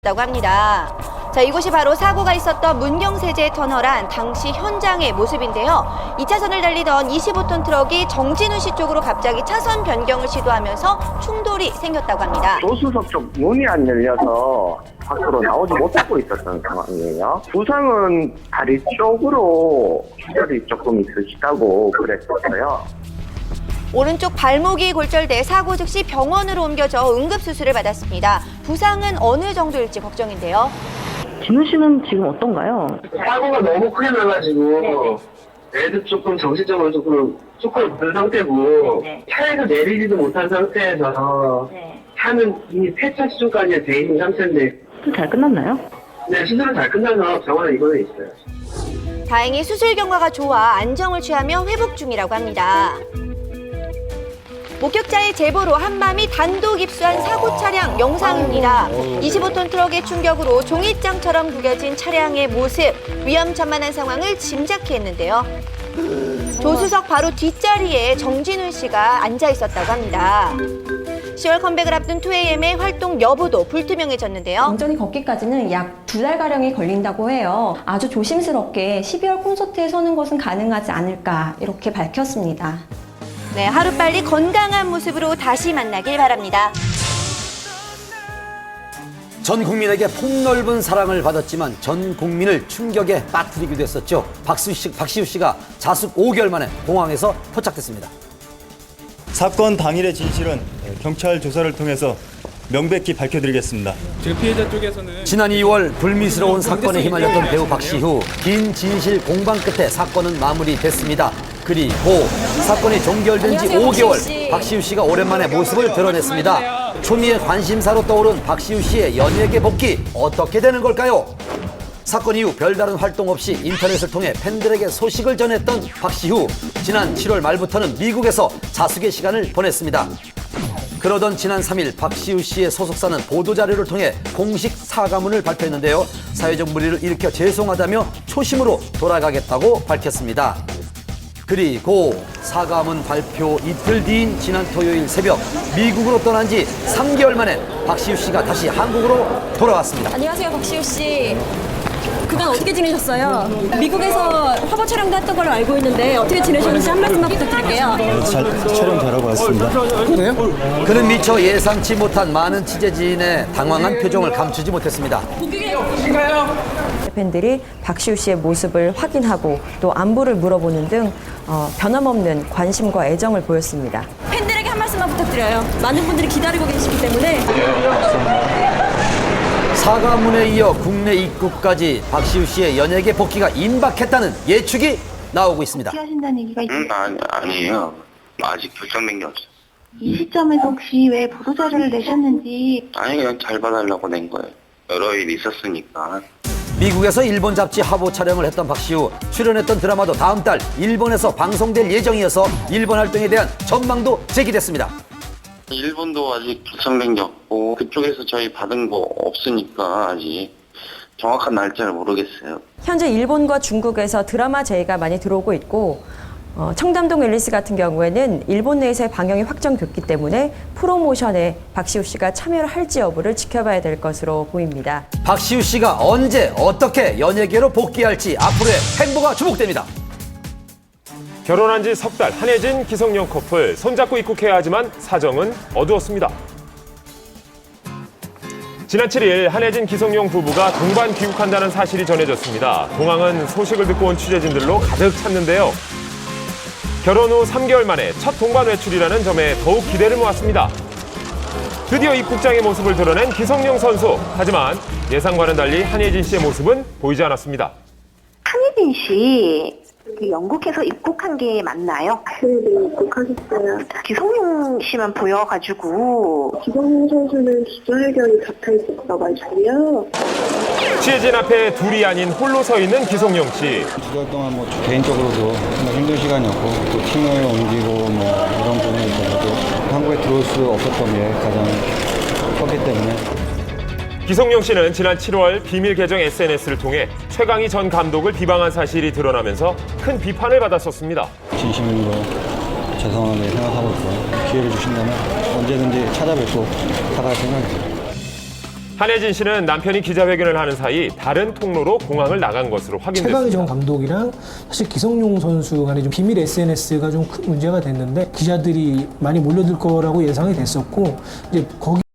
다고 합니다. 자, 이곳이 바로 사고가 있었던 문경세제 터널 안 당시 현장의 모습인데요. 2차선을 달리던 25톤 트럭이 정진우 씨 쪽으로 갑자기 차선 변경을 시도하면서 충돌이 생겼다고 합니다. 조수석 쪽 문이 안 열려서 밖으로 나오지 못하고 있었던 상황이에요. 부상은 다리 쪽으로 출혈이 조금 있으시다고 그랬었어요. 오른쪽 발목이 골절돼 사고 즉시 병원으로 옮겨져 응급수술을 받았습니다. 부상은 어느 정도일지 걱정인데요. 진우 씨는 지금 어떤가요? 사고가 너무 크게 나가지고 애도 조금 정신적으로 조금 든 상태고 차에서 내리지도 못한 상태에서 차는 이미 폐차 수준까지 돼 있는 상태인데 잘 끝났나요? 네, 수술은 잘 끝나서 병원에 입원해 있어요. 다행히 수술 경과가 좋아 안정을 취하며 회복 중이라고 합니다. 목격자의 제보로 한밤이 단독 입수한 사고 차량 영상입니다. 25톤 트럭의 충격으로 종이장처럼 구겨진 차량의 모습, 위험천만한 상황을 짐작케 했는데요. 조수석 바로 뒷자리에 정진우 씨가 앉아 있었다고 합니다. 10월 컴백을 앞둔 2AM의 활동 여부도 불투명해졌는데요. 완전히 걷기까지는 약 2달가량이 걸린다고 해요. 아주 조심스럽게 12월 콘서트에 서는 것은 가능하지 않을까 이렇게 밝혔습니다. 네, 하루빨리 건강한 모습으로 다시 만나길 바랍니다. 전 국민에게 폭넓은 사랑을 받았지만 전 국민을 충격에 빠뜨리기도 했었죠. 박시우 씨가 자숙 5개월 만에 공항에서 포착됐습니다. 사건 당일의 진실은 경찰 조사를 통해서 명백히 밝혀드리겠습니다. 지금 피해자 쪽에서는 지난 2월 불미스러운 사건에 휘말렸던 배우 박시우. 긴 진실 공방 끝에 사건은 마무리됐습니다. 그리고 사건이 종결된 지 5개월, 박시우 씨가 오랜만에 모습을 드러냈습니다. 초미의 관심사로 떠오른 박시우 씨의 연예계 복귀, 어떻게 되는 걸까요? 사건 이후 별다른 활동 없이 인터넷을 통해 팬들에게 소식을 전했던 박시우. 지난 7월 말부터는 미국에서 자숙의 시간을 보냈습니다. 그러던 지난 3일 박시우 씨의 소속사는 보도자료를 통해 공식 사과문을 발표했는데요. 사회적 물의를 일으켜 죄송하다며 초심으로 돌아가겠다고 밝혔습니다. 그리고 사과문 발표 이틀 뒤인 지난 토요일 새벽, 미국으로 떠난 지 3개월 만에 박시우 씨가 다시 한국으로 돌아왔습니다. 안녕하세요, 박시우 씨. 그간 어떻게 지내셨어요? 미국에서 화보 촬영도 했던 걸로 알고 있는데 어떻게 지내셨는지 한 말씀만 부탁드릴게요. 촬영 잘하고 왔습니다. 그는 미처 예상치 못한 많은 취재진의 당황한 표정을 감추지 못했습니다. 팬들이 박시우 씨의 모습을 확인하고 또 안부를 물어보는 등 변함없는 관심과 애정을 보였습니다. 팬들에게 한 말씀만 부탁드려요. 많은 분들이 기다리고 계시기 때문에. 사과문에 이어 국내 입국까지 박시우 씨의 연예계 복귀가 임박했다는 예측이 나오고 있습니다. 하신다는 얘기가 아니에요. 아직 결정된 게 없어요. 이 시점에서 혹시 왜 보도자료를 내셨는지. 아니, 그냥 잘 봐달라고 낸 거예요. 여러 일이 있었으니까. 미국에서 일본 잡지 화보 촬영을 했던 박시우. 출연했던 드라마도 다음 달 일본에서 방송될 예정이어서 일본 활동에 대한 전망도 제기됐습니다. 일본도 아직 결정된 게 없고 그쪽에서 저희 받은 거 없으니까 아직 정확한 날짜를 모르겠어요. 현재 일본과 중국에서 드라마 제의가 많이 들어오고 있고 청담동 앨리스 같은 경우에는 일본 내에서의 방영이 확정됐기 때문에 프로모션에 박시우 씨가 참여를 할지 여부를 지켜봐야 될 것으로 보입니다. 박시우 씨가 언제 어떻게 연예계로 복귀할지 앞으로의 행보가 주목됩니다. 결혼한 지 석 달 한혜진, 기성용 커플 손잡고 입국해야 하지만 사정은 어두웠습니다. 지난 7일 한혜진, 기성용 부부가 동반 귀국한다는 사실이 전해졌습니다. 공항은 소식을 듣고 온 취재진들로 가득 찼는데요. 결혼 후 3개월 만에 첫 동반 외출이라는 점에 더욱 기대를 모았습니다. 드디어 입국장의 모습을 드러낸 기성용 선수. 하지만 예상과는 달리 한혜진 씨의 모습은 보이지 않았습니다. 한혜진 씨, 영국에서 입국한 게 맞나요? 네, 입국하셨어요. 기성용 씨만 보여가지고. 기성용 선수는 기자회견이 잡혀 있었어가지고요. 취재진 앞에 둘이 아닌 홀로 서 있는 기성용 씨. 2개월 동안 개인적으로도 정말 힘든 시간이었고 또 팀을 옮기고 이런 부분에 있어서도 한국에 들어올 수 없었던 게 가장 컸기 때문에. 기성용 씨는 지난 7월 비밀 계정 SNS를 통해 최강희 전 감독을 비방한 사실이 드러나면서 큰 비판을 받았었습니다. 진심으로 죄송하게 생각하고 있고 기회를 주신다면 언제든지 찾아뵙고 사과할 생각입니다. 한혜진 씨는 남편이 기자회견을 하는 사이 다른 통로로 공항을 나간 것으로 확인됐습니다. 최강희정 감독이랑 사실 기성용 선수 간에 좀 비밀 SNS가 좀 큰 문제가 됐는데 기자들이 많이 몰려들 거라고 예상이 됐었고 이제 거기